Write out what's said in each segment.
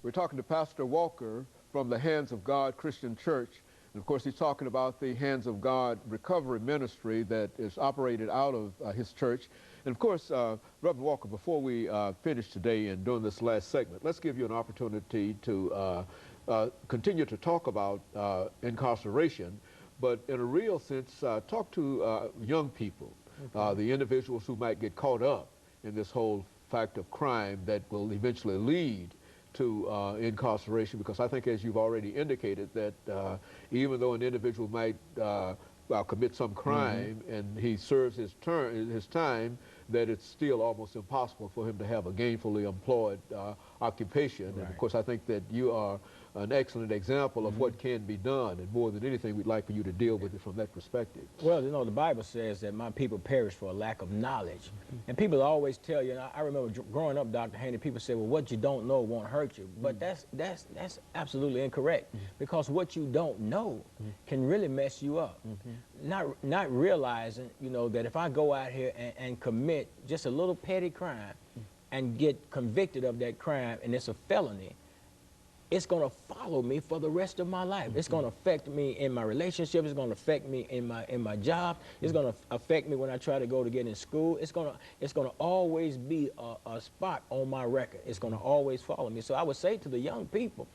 We're talking to Pastor Walker from the Hands of God Christian Church. And of course, he's talking about the Hands of God recovery ministry that is operated out of his church. And of course, Reverend Walker, before we finish today and during this last segment, let's give you an opportunity to continue to talk about incarceration, but in a real sense, talk to young people, the individuals who might get caught up in this whole fact of crime that will eventually lead to incarceration, because I think, as you've already indicated, that even though an individual might commit some crime and he serves his time, that it's still almost impossible for him to have a gainfully employed occupation. And of course, I think that you are an excellent example of what can be done, and more than anything, we'd like for you to deal with it from that perspective. Well, you know, the Bible says that my people perish for a lack of knowledge. And people always tell you, and I remember growing up, Dr. Haney, people say, well, what you don't know won't hurt you. But that's absolutely incorrect, because what you don't know can really mess you up. Not realizing, you know, that if I go out here and commit just a little petty crime and get convicted of that crime, and it's a felony, it's going to follow me for the rest of my life. It's going to affect me in my relationship. It's going to affect me in my job. It's going to affect me when I try to go to get in school. It's going to always be a spot on my record. It's going to always follow me. So I would say to the young people,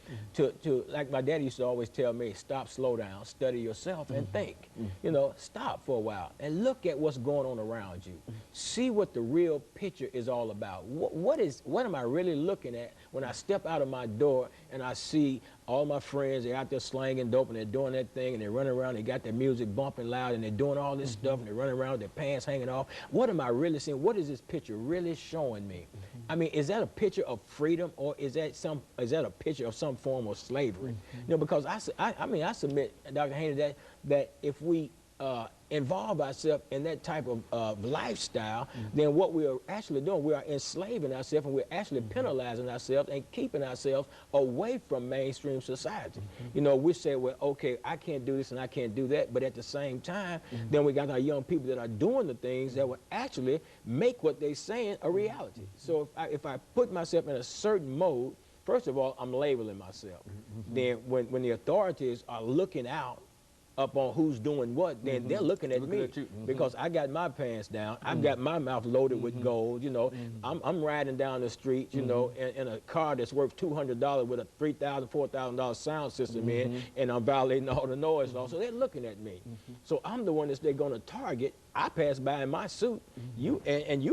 like my daddy used to always tell me, stop, slow down, study yourself, and think. You know, stop for a while and look at what's going on around you. See what the real picture is all about. What am I really looking at when I step out of my door and I see all my friends, they're out there slanging dope and they're doing that thing and they're running around, they got their music bumping loud and they're doing all this stuff and they're running around with their pants hanging off. What am I really seeing? What is this picture really showing me? I mean, is that a picture of freedom, or is that a picture of some form of slavery? You know, because I mean, I submit, Dr. Haney, that if we involve ourselves in that type of lifestyle, then what we are actually doing, we are enslaving ourselves, and we're actually penalizing ourselves and keeping ourselves away from mainstream society. You know, we say, well, okay, I can't do this and I can't do that, but at the same time, then we got our young people that are doing the things that would actually make what they're saying a reality. So if I put myself in a certain mode, first of all, I'm labeling myself. Then when the authorities are looking out up on who's doing what, then they're looking at me because I got my pants down. I've got my mouth loaded with gold, you know. I'm riding down the street, you know, in a car that's worth $200 with a $3,000, $4,000 sound system in, and I'm violating all the noise law. So they're looking at me. So I'm the one that they're going to target. I pass by in my suit, you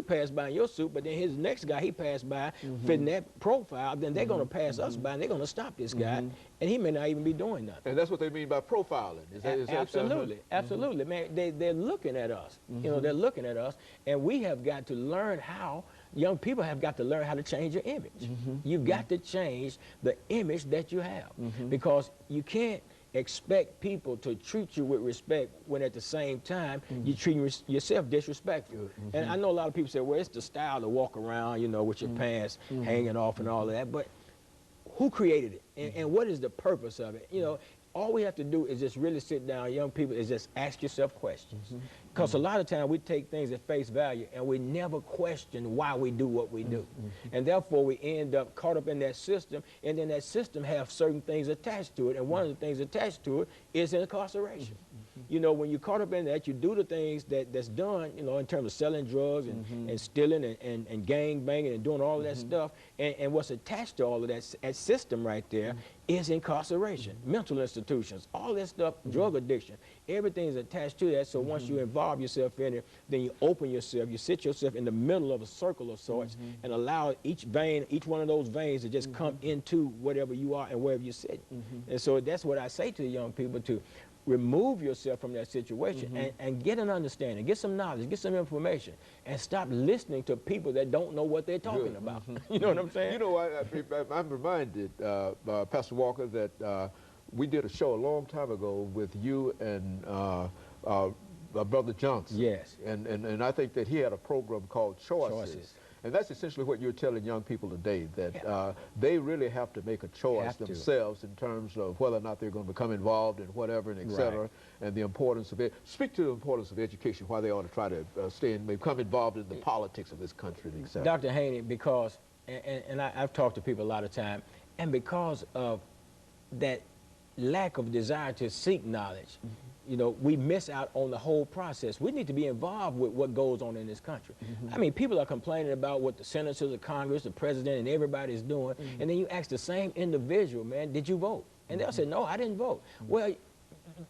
pass by in your suit, but then his next guy, he passed by fitting that profile, then they're going to pass us by and they're going to stop this guy, and he may not even be doing nothing. And that's what they mean by profiling. Absolutely, absolutely, man. They're looking at us. You know, they're looking at us, and we have got to learn how. Young people have got to learn how to change your image. You've got to change the image that you have, because you can't expect people to treat you with respect when at the same time you treat yourself disrespectful. And I know a lot of people say, well, it's the style to walk around, you know, with your pants hanging off and all of that, but who created it, and what is the purpose of it? You know, all we have to do is just really sit down, young people, is just ask yourself questions. Because a lot of times we take things at face value and we never question why we do what we do. And therefore we end up caught up in that system, and then that system has certain things attached to it, and one of the things attached to it is incarceration. You know, when you're caught up in that, you do the things that's done, you know, in terms of selling drugs and stealing and gang banging and doing all of that stuff, and what's attached to all of that system right there is incarceration, mental institutions, all that stuff, drug addiction, everything is attached to that. So once you involve yourself in it, then you open yourself, you sit yourself in the middle of a circle of sorts and allow each vein, each one of those veins to just come into whatever you are and wherever you're sitting. And so that's what I say to the young people, to remove yourself from that situation and get an understanding, get some knowledge, get some information, and stop listening to people that don't know what they're talking about. You know what I'm saying? You know, I'm reminded, Pastor Walker, that we did a show a long time ago with you and Brother Johnson. Yes. And I think that he had a program called Choices. And that's essentially what you're telling young people today, that they really have to make a choice themselves in terms of whether or not they're going to become involved in whatever, and et cetera, and the importance of it. Speak to the importance of education, why they ought to try to become involved in the politics of this country, and et cetera. Dr. Haney, because and I've talked to people a lot of time, and because of that lack of desire to seek knowledge, you know, we miss out on the whole process. We need to be involved with what goes on in this country. I mean, people are complaining about what the senators, the Congress, the president, and everybody is doing, and then you ask the same individual, man, did you vote? And they'll say, no, I didn't vote. Well,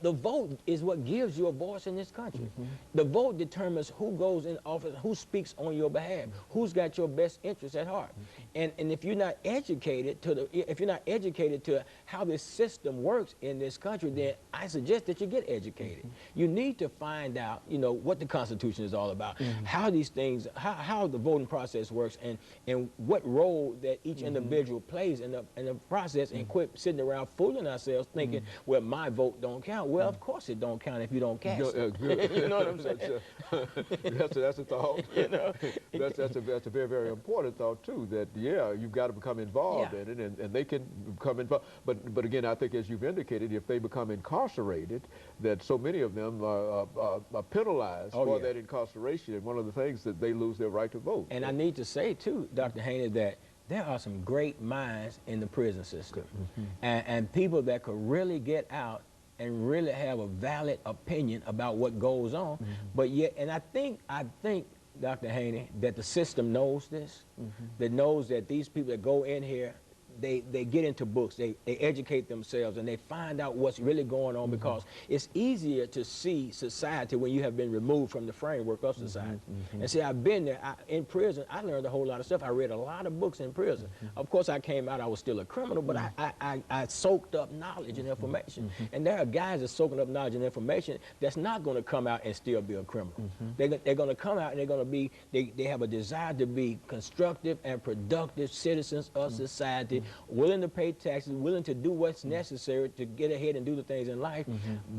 the vote is what gives you a voice in this country. The vote determines who goes in office, who speaks on your behalf, who's got your best interests at heart. And if you're not educated to how this system works in this country, then I suggest that you get educated. You need to find out, you know, what the Constitution is all about, how these things, how the voting process works, and what role that each individual plays in the process, and quit sitting around fooling ourselves thinking, well, my vote don't count. Well, of course it don't count if you don't cast it. You know what I'm saying? That's a thought. You know? That's a very, very important thought too, that, yeah, you've got to become involved in it, and they can become involved. But again, I think, as you've indicated, if they become incarcerated, that so many of them are penalized for that incarceration, and one of the things that they lose their right to vote. And I need to say too, Dr. Haney, that there are some great minds in the prison system, and people that could really get out and really have a valid opinion about what goes on. But yet, and I think, Dr. Haney, that the system knows this, that knows that these people that go in here, they get into books, they educate themselves, and they find out what's really going on, because it's easier to see society when you have been removed from the framework of society. And see, I've been there. In prison, I learned a whole lot of stuff. I read a lot of books in prison. Of course, I came out, I was still a criminal, but I soaked up knowledge and information. And there are guys that's soaking up knowledge and information that's not going to come out and still be a criminal. They're going to come out and they're going to be, they have a desire to be constructive and productive citizens of society, willing to pay taxes, willing to do what's necessary to get ahead and do the things in life.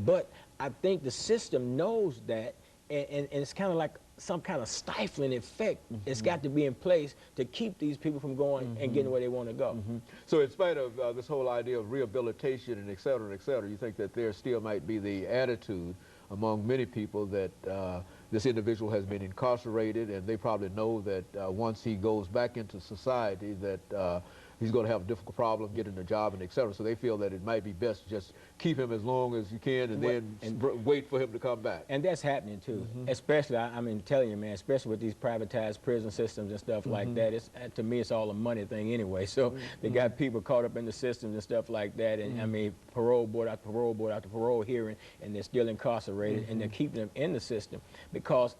But I think the system knows that, and it's kind of like some kind of stifling effect. It's got to be in place to keep these people from going and getting where they want to go. So in spite of this whole idea of rehabilitation and et cetera, you think that there still might be the attitude among many people that this individual has been incarcerated, and they probably know that once he goes back into society that he's going to have a difficult problem getting a job and et cetera. So they feel that it might be best to just keep him as long as you can, and then wait for him to come back. And that's happening too, especially, I mean, telling you, man, especially with these privatized prison systems and stuff like that. It's, to me, it's all a money thing anyway. So they got people caught up in the systems and stuff like that. And I mean, parole board after parole board after parole hearing, and they're still incarcerated, and they're keeping them in the system because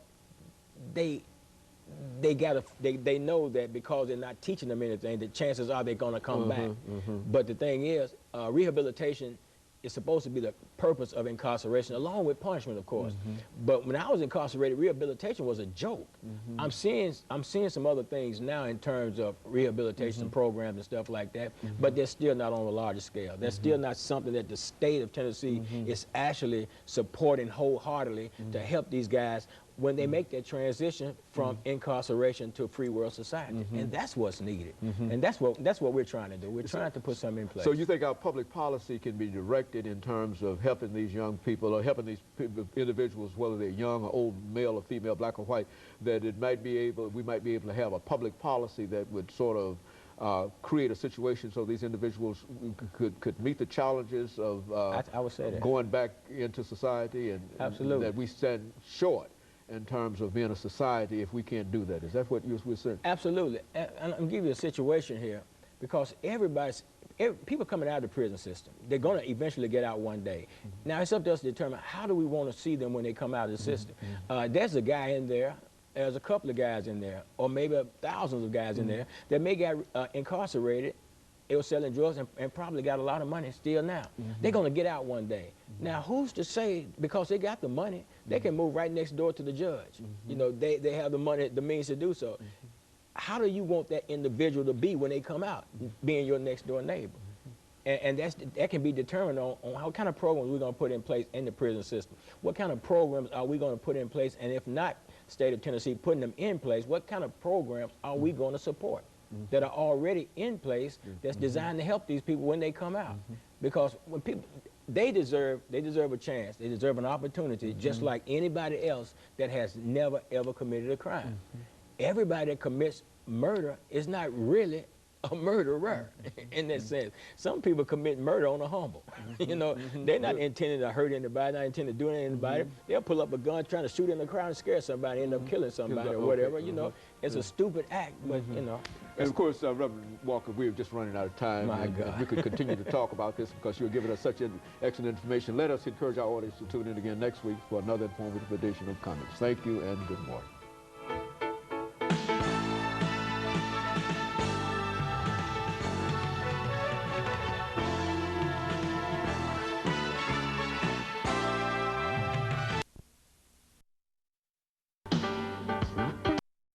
they know that because they're not teaching them anything, the chances are they're going to come back. But the thing is, rehabilitation is supposed to be the purpose of incarceration, along with punishment, of course. But when I was incarcerated, rehabilitation was a joke. I'm seeing some other things now in terms of rehabilitation programs and stuff like that, but they're still not on a larger scale. They're still not something that the state of Tennessee is actually supporting wholeheartedly to help these guys when they make that transition from incarceration to a free world society. And that's what's needed. And that's what we're trying to do. We're trying to put something in place. So you think our public policy can be directed in terms of helping these young people, or helping these individuals, whether they're young or old, male or female, black or white, that we might be able to have a public policy that would sort of create a situation so these individuals could meet the challenges of I would say that. Going back into society, and that we stand short in terms of being a society if we can't do that. Is that what you're saying? Absolutely. And I'm going to give you a situation here, because people coming out of the prison system, they're going to eventually get out one day. Now, it's up to us to determine how do we want to see them when they come out of the system. There's a guy in there, there's a couple of guys in there, or maybe thousands of guys in there that may get incarcerated. They were selling drugs and probably got a lot of money still now. They're going to get out one day. Now, who's to say, because they got the money, they can move right next door to the judge. You know, they have the money, the means to do so. How do you want that individual to be when they come out, being your next door neighbor? And that can be determined on what kind of programs we're going to put in place in the prison system. What kind of programs are we going to put in place? And if not, state of Tennessee putting them in place, what kind of programs are we going to support that are already in place that's designed to help these people when they come out? Because when people, they deserve a chance, they deserve an opportunity, just like anybody else that has never ever committed a crime. Everybody that commits murder is not really a murderer in that sense. Some people commit murder on a humble. You know, they're not intending to hurt anybody, not intending to do anything to anybody. They'll pull up a gun trying to shoot in the crowd and scare somebody, end up killing somebody or whatever. You know, it's a stupid act, but you know. And of course, Reverend Walker, we're just running out of time. My and God. we could continue to talk about this because you're giving us such excellent information. Let us encourage our audience to tune in again next week for another informative edition of Comments. Thank you and good morning.